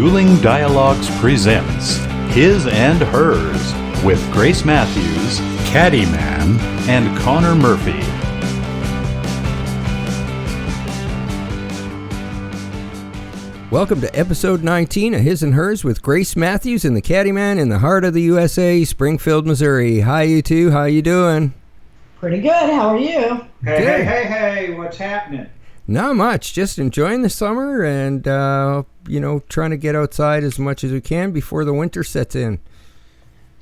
Dueling Dialogues presents His and Hers with Grace Matthews, Caddyman, and Connor Murphy. Welcome to episode 19 of His and Hers with Grace Matthews and the Caddyman in the heart of the USA, Springfield, Missouri. Hi, you two. How you doing? Pretty good. How are you? Hey, what's happening? Not much. Just enjoying the summer and, trying to get outside as much as we can before the winter sets in.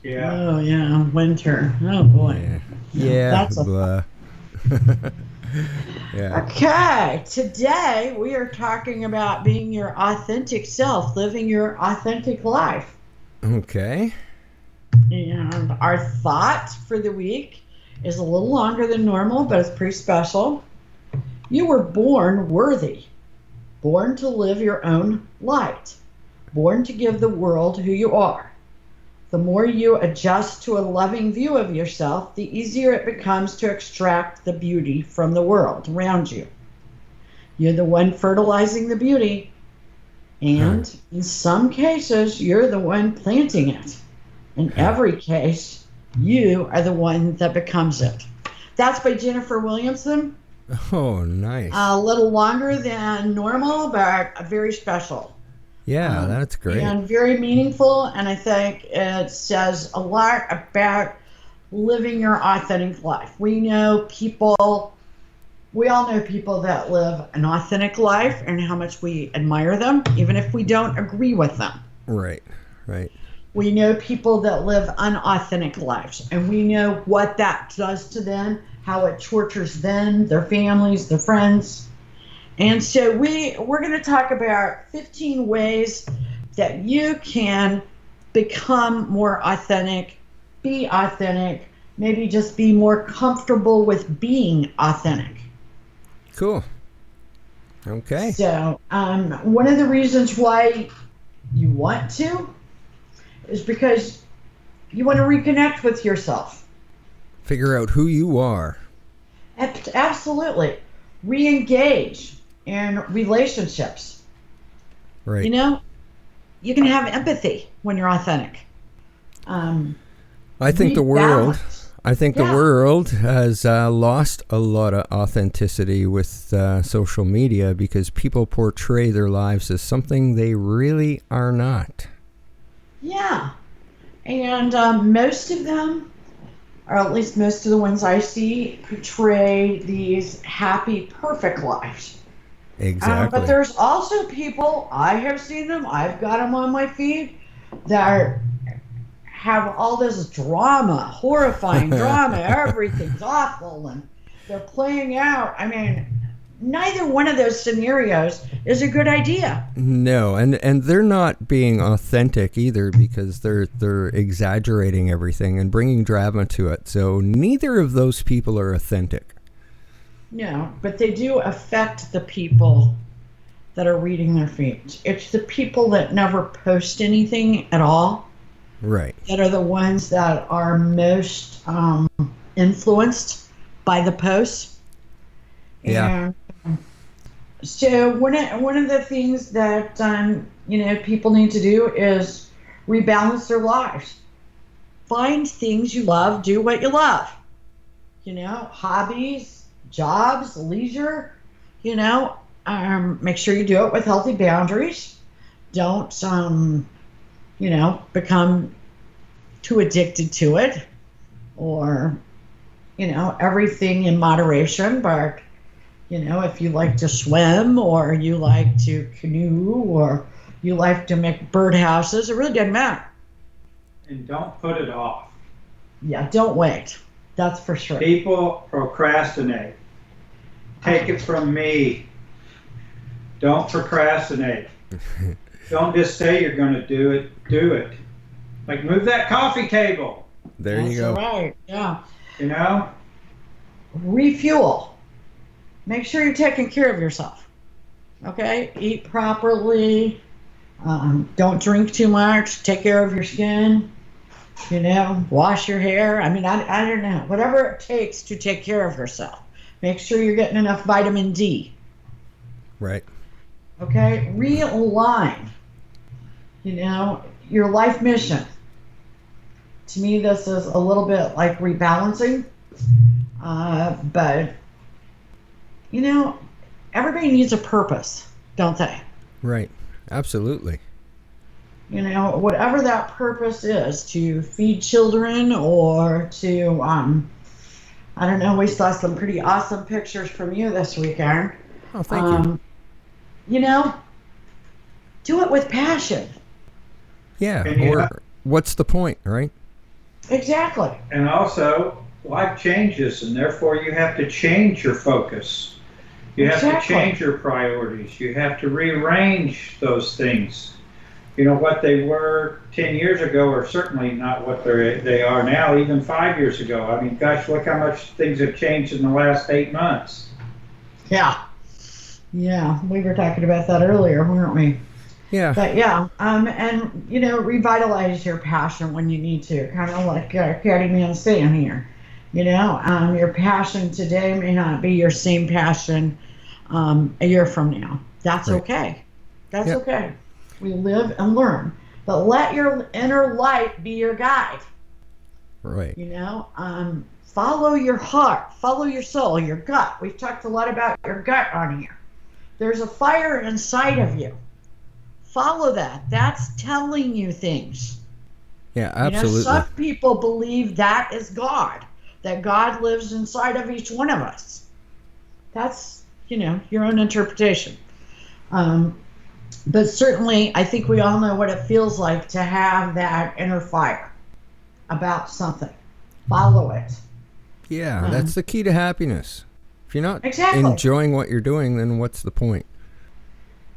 Yeah. Oh, yeah. Winter. Oh, boy. Yeah. That's blah. Yeah. Okay. Today, we are talking about being your authentic self, living your authentic life. Okay. And our thought for the week is a little longer than normal, but it's pretty special. You were born worthy, born to live your own light, born to give the world who you are. The more you adjust to a loving view of yourself, the easier it becomes to extract the beauty from the world around you. You're the one fertilizing the beauty, and in some cases, you're the one planting it. In every case, you are the one that becomes it. That's by Jennifer Williamson. Oh, nice. A little longer than normal, but very special. Yeah, that's great. And very meaningful, and I think it says a lot about living your authentic life. We all know people that live an authentic life and how much we admire them, even if we don't agree with them. Right. We know people that live unauthentic lives, and we know what that does to them, how it tortures them, their families, their friends. And so we're going to talk about 15 ways that you can become more authentic, be authentic, maybe just be more comfortable with being authentic. Cool. Okay. So one of the reasons why you want to is because you want to reconnect with yourself. Figure out who you are. Absolutely. Re-engage in relationships. Right. You can have empathy when you're authentic. I think the world has lost a lot of authenticity with social media because people portray their lives as something they really are not. Yeah. And most of them, or at least most of the ones I see, portray these happy, perfect lives. Exactly. But there's also people, I have seen them, I've got them on my feed, that have all this drama, horrifying drama, everything's awful, and they're playing out. I mean, neither one of those scenarios is a good idea. No, and they're not being authentic either because they're exaggerating everything and bringing drama to it. So neither of those people are authentic. No, but they do affect the people that are reading their feeds. It's the people that never post anything at all. Right. That are the ones that are most influenced by the posts. Yeah. And so one of the things that people need to do is rebalance their lives. Find things you love, do what you love. Hobbies, jobs, leisure, make sure you do it with healthy boundaries. Don't, become too addicted to it or, everything in moderation. But, if you like to swim or you like to canoe or you like to make birdhouses, it really doesn't matter. And don't put it off. Yeah, don't wait. That's for sure. People procrastinate. Take it from me. Don't procrastinate. Don't just say you're going to do it. Do it. Like move that coffee table. There you go. That's right. Yeah. Refuel. Make sure you're taking care of yourself. Okay? Eat properly. Don't drink too much. Take care of your skin. Wash your hair. I mean, I don't know. Whatever it takes to take care of yourself. Make sure you're getting enough vitamin D. Right. Okay? Realign. your life mission. To me, this is a little bit like rebalancing. But, everybody needs a purpose, don't they? Right. Absolutely. Whatever that purpose is, to feed children or to, I don't know, we saw some pretty awesome pictures from you this weekend. Oh, thank you. Do it with passion. Yeah. Or what's the point, right? Exactly. And also, life changes, and therefore you have to change your focus. You have to change your priorities. You have to rearrange those things. What they were 10 years ago are certainly not what they are now, even 5 years ago. I mean, gosh, look how much things have changed in the last 8 months. Yeah, we were talking about that earlier, weren't we? Yeah. But and revitalize your passion when you need to, kind of like Caddy Man's saying here. Your passion today may not be your same passion a year from now. That's okay. That's okay. We live and learn, but let your inner light be your guide. Right. Follow your heart, follow your soul, your gut. We've talked a lot about your gut on here. There's a fire inside of you. Follow that. That's telling you things. Yeah, absolutely. Some people believe that is God, that God lives inside of each one of us. That's, your own interpretation. But certainly, I think we all know what it feels like to have that inner fire about something. Follow it. Yeah, that's the key to happiness. If you're not Exactly. enjoying what you're doing, then what's the point?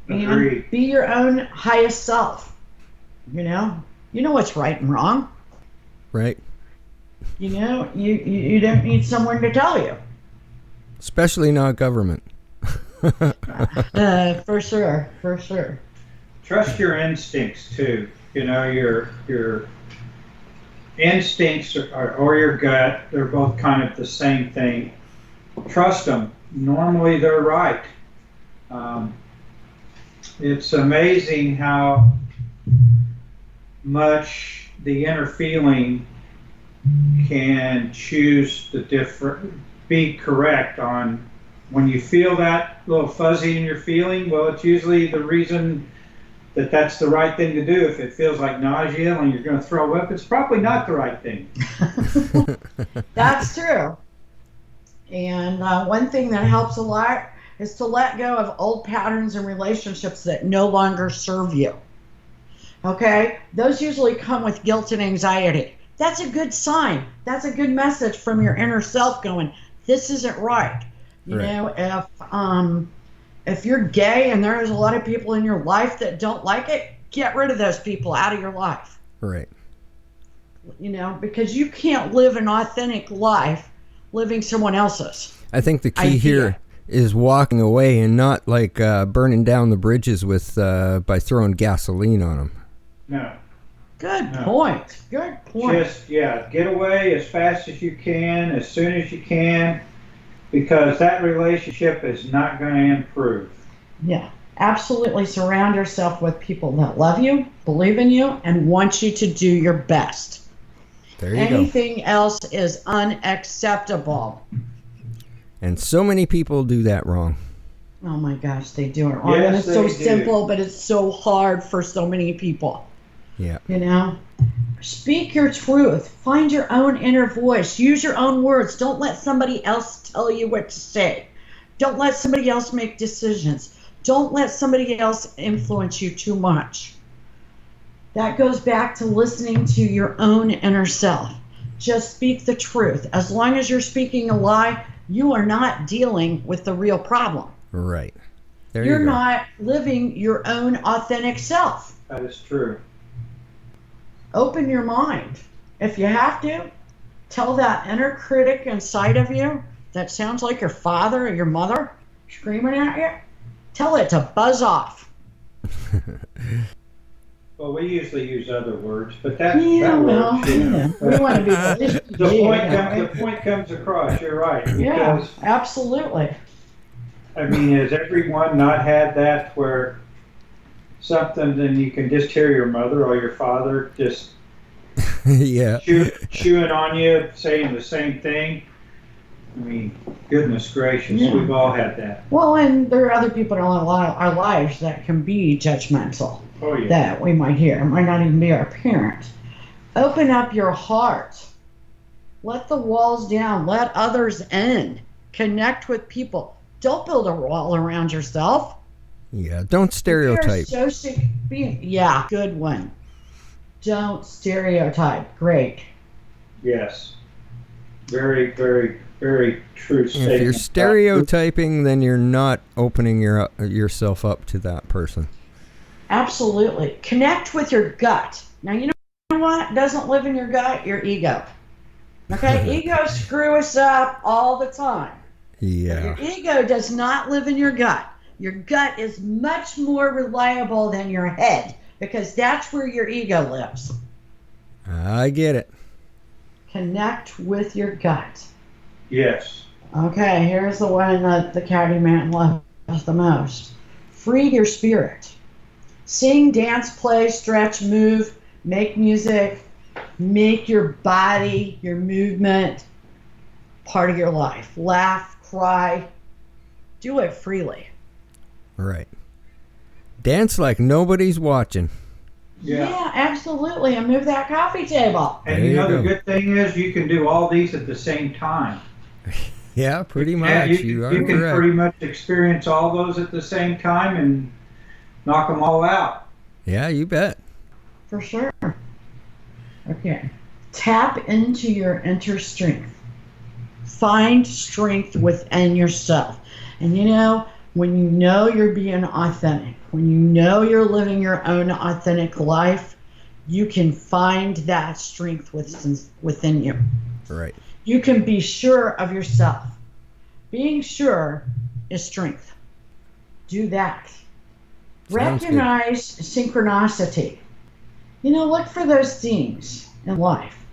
And be your own highest self. You know what's right and wrong. Right. You don't need someone to tell you. Especially not government. For sure. Trust your instincts too. Your instincts or your gut, they're both kind of the same thing. Trust them. Normally they're right. It's amazing how much the inner feeling can choose be correct on when you feel that little fuzzy in your feeling. Well, it's usually the reason that's the right thing to do. If it feels like nausea and you're going to throw up, it's probably not the right thing. That's true. And one thing that helps a lot is to let go of old patterns and relationships that no longer serve you. Okay? Those usually come with guilt and anxiety. That's a good sign. That's a good message from your inner self going, this isn't right. If you're gay and there's a lot of people in your life that don't like it, get rid of those people out of your life. Right. Because you can't live an authentic life living someone else's. I think the key here is walking away and not like burning down the bridges by throwing gasoline on them. No. Good point. Just, get away as fast as you can, as soon as you can, because that relationship is not going to improve. Yeah, absolutely. Surround yourself with people that love you, believe in you, and want you to do your best. There you go. Anything else is unacceptable. And so many people do that wrong. Oh my gosh, they do it wrong. Yes, and it's so they do. simple, but it's so hard for so many people. Yeah. Speak your truth. Find your own inner voice. Use your own words. Don't let somebody else tell you what to say. Don't let somebody else make decisions. Don't let somebody else influence you too much. That goes back to listening to your own inner self. Just speak the truth. As long as you're speaking a lie, you are not dealing with the real problem. Right. You're not living your own authentic self. That is true. Open your mind. If you have to, tell that inner critic inside of you that sounds like your father or your mother screaming at you, tell it to buzz off. Well, we usually use other words, but that We works. want to be The point comes across. You're right. Yeah, Because, absolutely. I mean, has everyone not had that where something, then you can just hear your mother or your father just Yeah. chewing on you, saying the same thing. I mean, goodness gracious, Yeah. we've all had that. Well, and there are other people in our lives that can be judgmental. Oh, yeah. That we might hear. It might not even be our parents. Open up your heart. Let the walls down. Let others in. Connect with people. Don't build a wall around yourself. Yeah. Don't stereotype. Yeah, good one. Don't stereotype. Great. Yes. Very, very, very true statement. If you're stereotyping, then you're not opening yourself up to that person. Absolutely. Connect with your gut. Now, you know what doesn't live in your gut? Your ego. Okay? Ego screw us up all the time. Yeah. But your ego does not live in your gut. Your gut is much more reliable than your head because that's where your ego lives. I get it. Connect with your gut. Yes. Okay, here's the one that the caddy man loves the most. Free your spirit. Sing, dance, play, stretch, move, make music, make your body, your movement part of your life. Laugh, cry, do it freely. Right. Dance like nobody's watching. Yeah, absolutely, and move that coffee table. And There you know you the go. good thing is you can do all these at the same time. Yeah, pretty much. Yeah, You are you can correct. pretty much experience all those at the same time and knock them all out. Yeah, you bet. For sure. Okay. Tap into your inner strength. Find strength within yourself. And you know, when you know you're being authentic, when you know you're living your own authentic life, you can find that strength within you. Right. You can be sure of yourself. Being sure is strength. Do that. Sounds good. Recognize synchronicity. You know, look for those things in life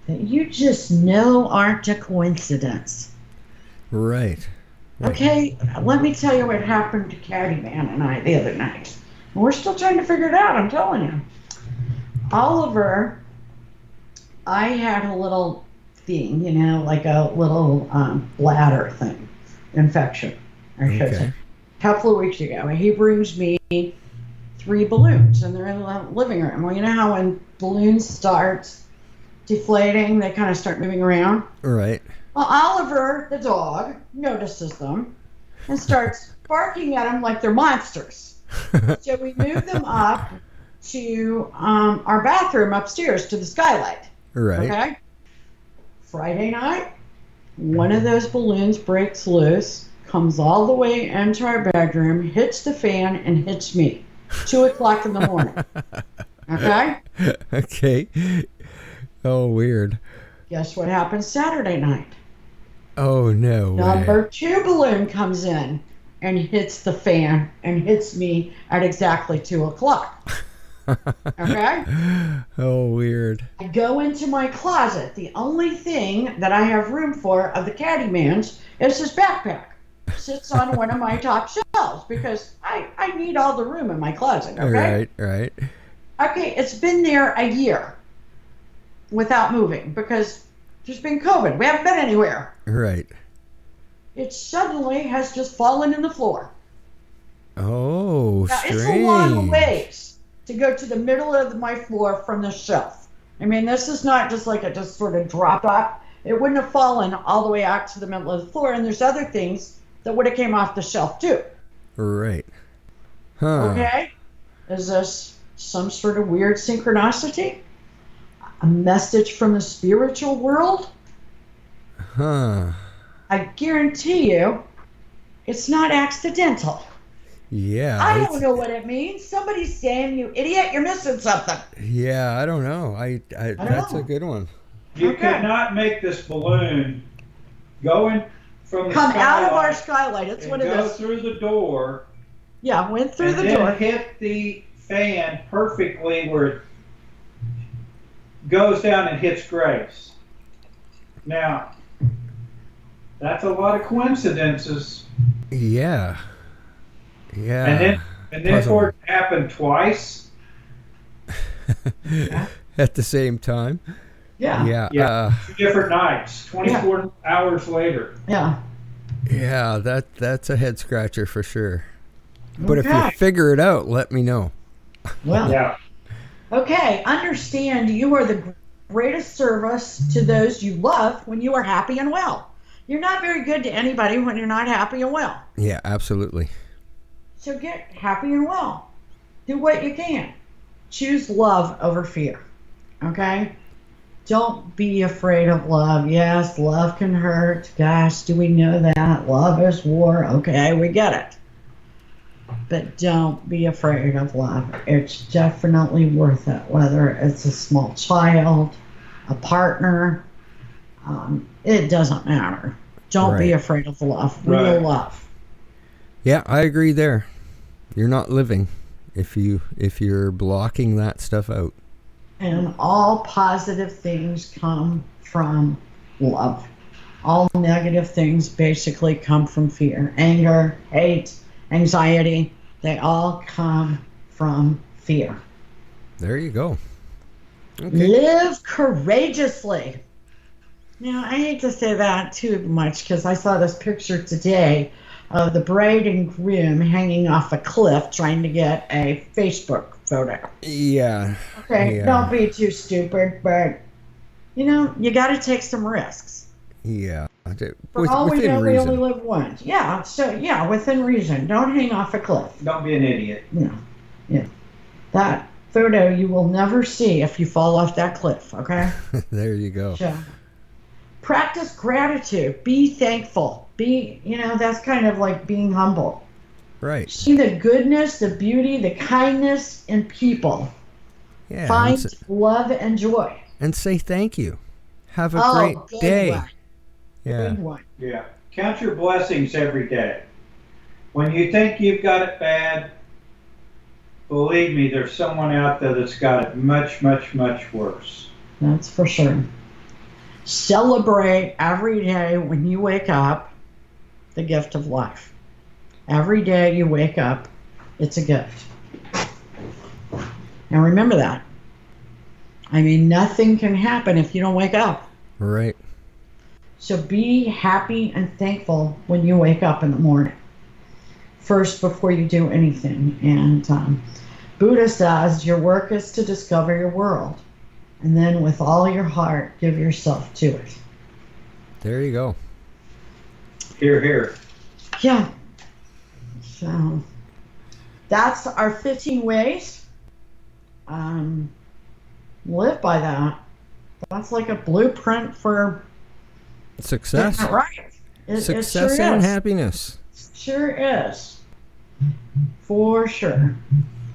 that you just know aren't a coincidence. Right. Okay, let me tell you what happened to Caddy Man and I the other night. And we're still trying to figure it out, I'm telling you. Oliver, I had a little thing, you know, like a little bladder thing, infection. Okay. A couple of weeks ago, and he brings me 3 balloons, and they're in the living room. Well, you know how when balloons start deflating, they kind of start moving around? Right. Well, Oliver, the dog, notices them and starts barking at them like they're monsters. So we move them up to our bathroom upstairs to the skylight. Right. Okay? Friday night, one of those balloons breaks loose, comes all the way into our bedroom, hits the fan, and hits me. 2 o'clock in the morning. Okay? Okay. Oh, weird. Guess what happened Saturday night? Oh, no way. Number 2 balloon comes in and hits the fan and hits me at exactly 2 o'clock. Okay? Oh, weird. I go into my closet. The only thing that I have room for of the caddy man's is his backpack. Sits on one of my top shelves because I need all the room in my closet. Okay? Right. Okay, it's been there a year without moving because there's been COVID. We haven't been anywhere. Right. It suddenly has just fallen in the floor. Oh, Now, strange. it's a long ways to go to the middle of my floor from the shelf. I mean, this is not just like it just sort of dropped off. It wouldn't have fallen all the way out to the middle of the floor, and there's other things that would have came off the shelf too. Right. Huh. Okay? Is this some sort of weird synchronicity? A message from the spiritual world? Huh. I guarantee you, it's not accidental. Yeah. I don't know what it means. Somebody's saying, you idiot, you're missing something. Yeah, I don't know. That's know. a good one. You Okay. could not make this balloon go in from the Come out of our skylight skylight. It's and what it go is. through the door Yeah, went through and the then door. hit the fan perfectly where it goes down and hits Grace. Now, that's a lot of coincidences. Yeah. Yeah. And And then for it to happen twice. At the same time. Yeah. Yeah. 2 different nights, 24 hours later. Yeah. Yeah, that's a head scratcher for sure. But if Okay. you figure it out, let me know. Well, Yeah. okay. Understand you are the greatest service to those you love when you are happy and well. You're not very good to anybody when you're not happy and well. Yeah, absolutely. So get happy and well. Do what you can. Choose love over fear. Okay? Don't be afraid of love. Yes, love can hurt. Gosh, do we know that? Love is war. Okay, we get it. But don't be afraid of love. It's definitely worth it, whether it's a small child, a partner. It doesn't matter. Don't be Right. afraid of love. Real Right. love. Yeah, I agree there. You're not living if you're blocking that stuff out. And all positive things come from love. All negative things basically come from fear. Anger, hate, anxiety, they all come from fear. There you go. Okay. Live courageously. Now, I hate to say that too much because I saw this picture today of the bride and groom hanging off a cliff trying to get a Facebook photo. Yeah. Okay, Yeah. don't be too stupid, but you got to take some risks. Yeah. For all we Within know, we only reason. live once. Yeah, so within reason. Don't hang off a cliff. Don't be an idiot. No, yeah. That photo you will never see if you fall off that cliff, okay? There you go. So, practice gratitude. Be thankful. That's kind of like being humble. Right. See the goodness, the beauty, the kindness in people. Yeah. Find love and joy. And say thank you. Have a Oh, great good day. one. Yeah. Good one. Yeah. Count your blessings every day. When you think you've got it bad, believe me, there's someone out there that's got it much, much, much worse. That's for sure. Celebrate every day when you wake up the gift of life. Every day you wake up, it's a gift. And remember that. I mean, nothing can happen if you don't wake up. Right. So be happy and thankful when you wake up in the morning. First, before you do anything. And Buddha says your work is to discover your world. And then with all your heart, give yourself to it. There you go. Here, here. Yeah. So that's our 15 ways. Live by that. That's like a blueprint for Success. getting it right. It Success sure and is. happiness. Sure is. For sure.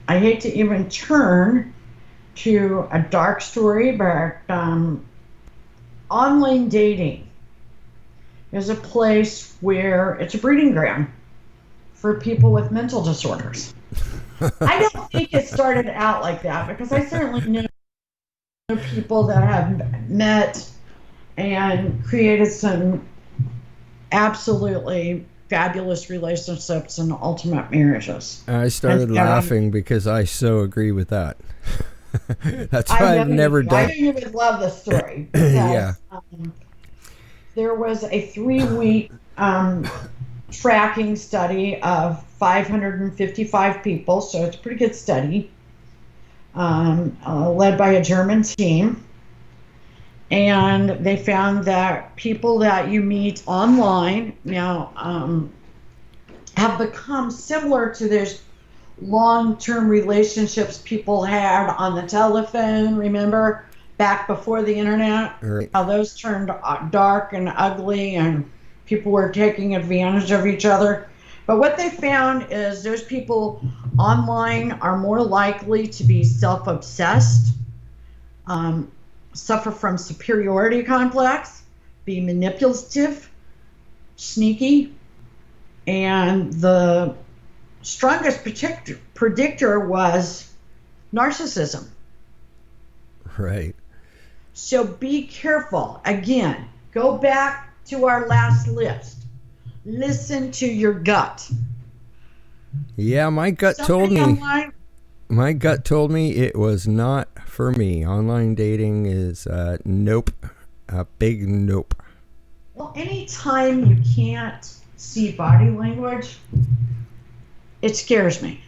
I hate to even turn to a dark story, but online dating is a place where it's a breeding ground for people with mental disorders. I don't think it started out like that because I certainly know people that have met and created some absolutely fabulous relationships and ultimate marriages. I started And, laughing because I so agree with that. That's why I I've know never you- done. I know you would love the story. Because, Yeah. There was a 3-week tracking study of 555 people, so it's a pretty good study, led by a German team. And they found that people that you meet online now have become similar to those long-term relationships people had on the telephone, remember, back before the internet? Right. How those turned dark and ugly and people were taking advantage of each other. But what they found is those people online are more likely to be self-obsessed, suffer from superiority complex, be manipulative, sneaky, and the strongest predictor was narcissism. Right. So be careful. Again, go back to our last list. Listen to your gut. Yeah, my gut told Somebody me. online. My gut told me it was not for me. Online dating is nope, a big nope. Well, anytime you can't see body language, it scares me.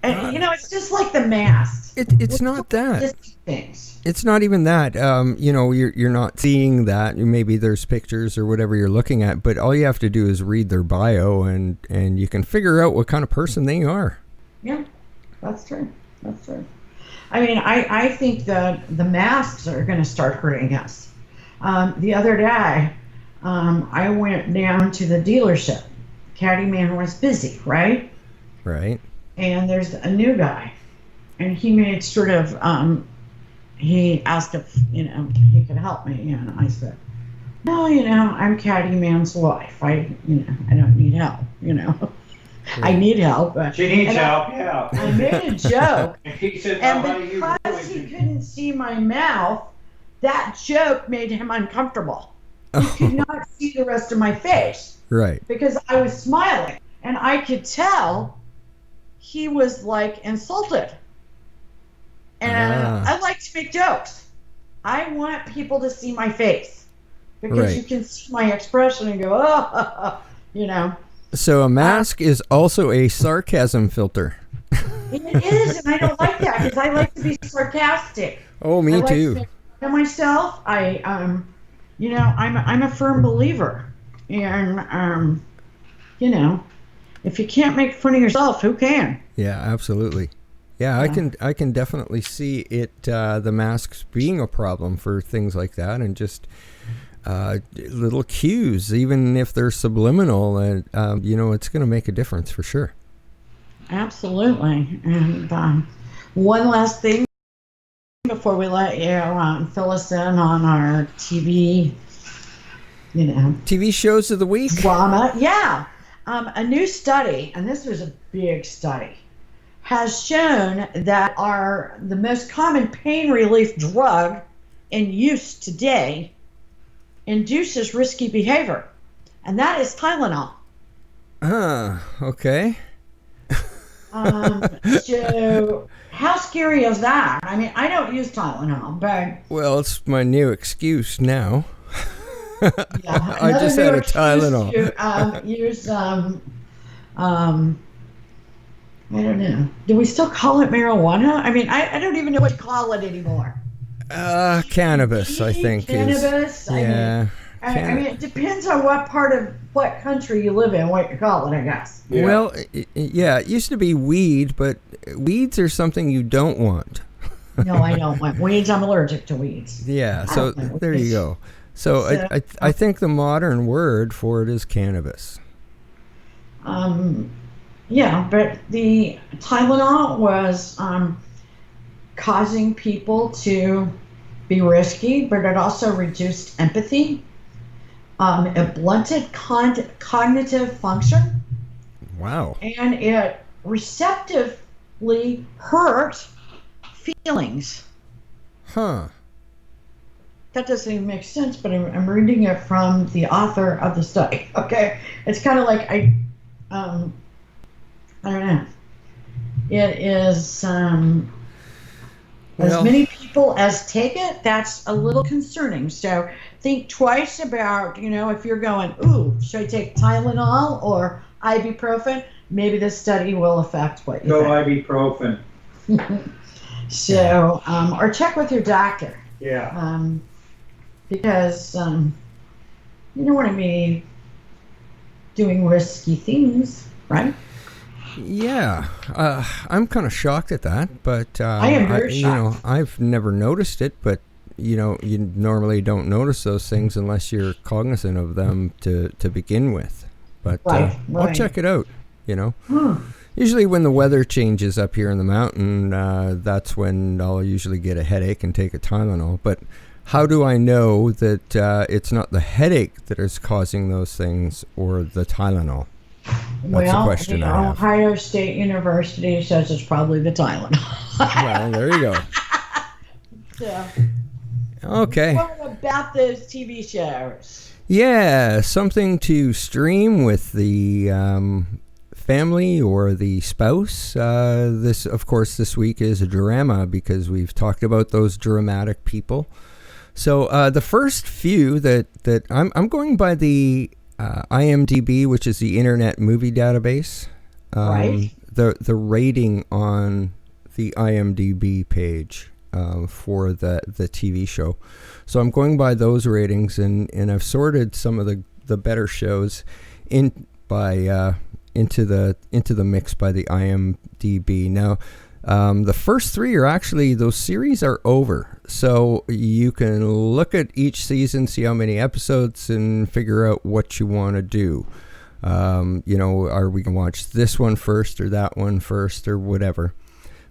And, it's just like the mask. It's not that. Things. It's not even that. You're not seeing that. Maybe there's pictures or whatever you're looking at, but all you have to do is read their bio, and you can figure out what kind of person they are. Yeah, that's true. That's true. I mean, I think that the masks are going to start hurting us. The other day, I went down to the dealership. Caddy man was busy, right? Right. And there's a new guy, and he made sort of, he asked if, he could help me, and I said, no, I'm Caddy man's wife. I don't need help, I need help. But, She needs help, yeah. I made a joke, And he said, and how do you because he really do? couldn't see my mouth, that joke made him uncomfortable. He could not see the rest of my face Right. because I was smiling, and I could tell he was like insulted. And I like to make jokes. I want people to see my face because Right. you can see my expression and go, oh, So a mask is also a sarcasm filter. It is, and I don't like that because I like to be sarcastic. Oh, I me like too. to make fun of myself. I'm a firm believer, and if you can't make fun of yourself, who can? Yeah, absolutely. Yeah, I can definitely see it. The masks being a problem for things like that, and just little cues, even if they're subliminal, and it's going to make a difference for sure. Absolutely. And one last thing before we let you fill us in on our TV, TV shows of the week. drama. Yeah. A new study, and this was a big study, has shown that the most common pain relief drug in use today induces risky behavior, and that is Tylenol. Okay. So how scary is that? I mean, I don't use Tylenol, but Well, it's my new excuse now. yeah, I just another had new a excuse Tylenol. to use I don't know. Do we still call it marijuana? I mean, I don't even know what to call it anymore. Cannabis, I think. Cannabis. Yeah. I mean, it depends on what country you live in, what you call it, I guess. Yeah. Well, yeah, it used to be weed, but weeds are something you don't want. No, I don't want weeds. I'm allergic to weeds. Yeah, I so don't want there you weeds. go. So I think the modern word for it is cannabis. Yeah, but the Tylenol was causing people to be risky, but it also reduced empathy. It blunted cognitive function, Wow. and it receptively hurt feelings. Huh. That doesn't even make sense, but I'm reading it from the author of the study. Okay, it's kind of like I don't know. It is as Well- many people as take it. That's a little concerning. So think twice about if you're going, ooh, should I take Tylenol or ibuprofen? Maybe this study will affect what you Go think. ibuprofen. So or check with your doctor. Yeah. Because you don't want to be doing risky things, right? Yeah, I'm kind of shocked at that, but I am very shocked. I've never noticed it, but you normally don't notice those things unless you're cognizant of them to begin with. But Right, I'll right. check it out. Usually when the weather changes up here in the mountain, that's when I'll usually get a headache and take a Tylenol. But how do I know that it's not the headache that is causing those things or the Tylenol? That's a question the I have. Ohio State University says it's probably the Tylenol. Well, there you go. So, Okay. what about those TV shows? Yeah, something to stream with the family or the spouse. This, of course, this week is a drama because we've talked about those dramatic people. So the first few that I'm going by the IMDb, which is the Internet Movie Database. Right. The rating on the IMDb page for the TV show. So I'm going by those ratings, and I've sorted some of the better shows into the mix by the IMDb. Now, the first three are actually, those series are over. So you can look at each season, see how many episodes, and figure out what you want to do. Are we going to watch this one first or that one first or whatever?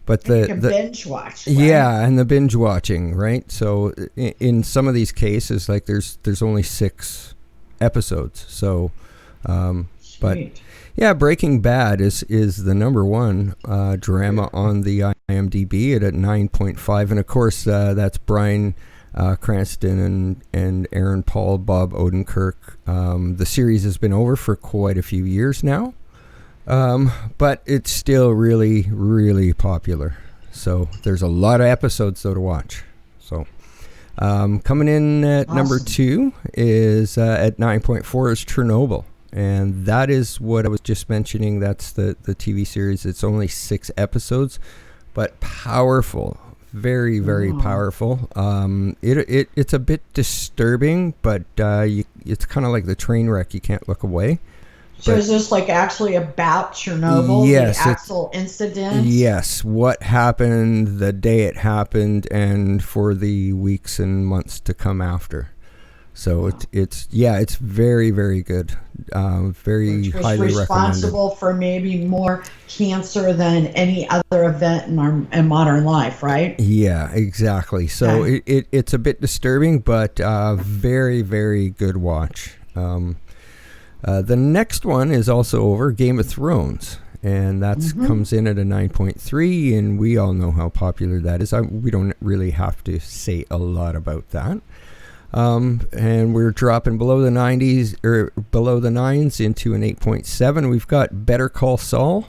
But you can binge watch. Right? Yeah, and the binge watching, right? So in some of these cases, like there's only 6 episodes. So, but yeah, Breaking Bad is the number one drama on the IMDb at 9.5, and of course that's Bryan Cranston and Aaron Paul, Bob Odenkirk. The series has been over for quite a few years now, but it's still really, really popular. So there's a lot of episodes though to watch. So coming in at number 2 is at 9.4 is Chernobyl. And that is what I was just mentioning. That's the TV series. It's only 6 episodes, but powerful. Very, very powerful. It's a bit disturbing, but it's kind of like the train wreck. You can't look away. So is this like actually about Chernobyl? Yes. The actual incident? Yes. What happened the day it happened and for the weeks and months to come after. So it's very, very good. Very Which was highly recommended. Responsible for maybe more cancer than any other event in modern life, right? Yeah, exactly. So it's a bit disturbing, but very, very good watch. The next one is also over, Game of Thrones. And that comes in at a 9.3, and we all know how popular that is. We don't really have to say a lot about that. And we're dropping below the 90s or below the 9s into an 8.7. We've got Better Call Saul,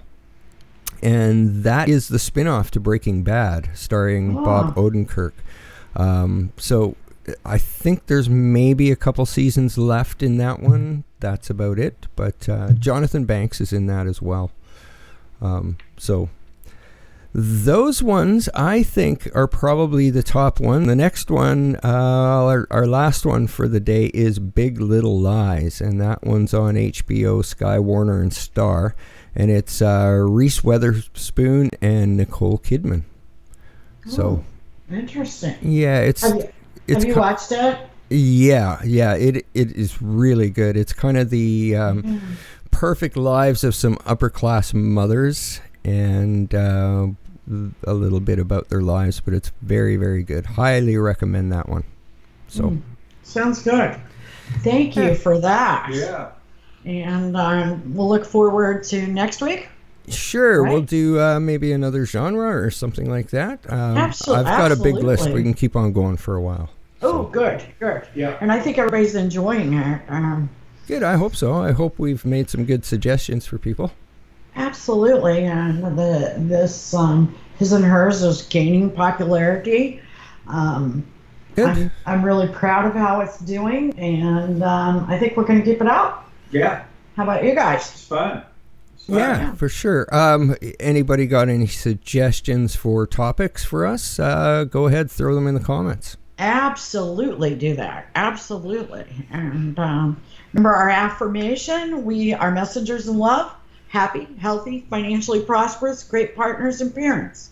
and that is the spin-off to Breaking Bad, starring Bob Odenkirk. So I think there's maybe a couple seasons left in that one. That's about it. But Jonathan Banks is in that as well. So those ones, I think, are probably the top one. The next one, our last one for the day, is Big Little Lies, and that one's on HBO, Sky, Warner, and Star, and it's Reese Witherspoon and Nicole Kidman. So interesting. Yeah, have you watched it? Yeah, it is really good. It's kind of the perfect lives of some upper class mothers, and a little bit about their lives, but it's very, very good. Highly recommend that one. So sounds good. Thank you for that. Yeah. And we'll look forward to next week. Sure, Right. we'll do maybe another genre or something like that. I've got a big list. Absolutely. We can keep on going for a while. Oh, good. Yeah. And I think everybody's enjoying it. Good, I hope so. I hope we've made some good suggestions for people. Absolutely, and this His and Hers is gaining popularity. Good. I'm really proud of how it's doing, and I think we're going to keep it out. Yeah. How about you guys? It's fun. It's fun. Yeah, for sure. Anybody got any suggestions for topics for us? Go ahead, throw them in the comments. Absolutely do that. Absolutely. And remember our affirmation: we are messengers in love, happy, healthy, financially prosperous, great partners and parents.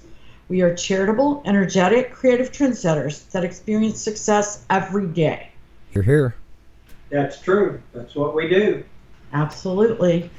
We are charitable, energetic, creative trendsetters that experience success every day. You're here. That's true. That's what we do. Absolutely.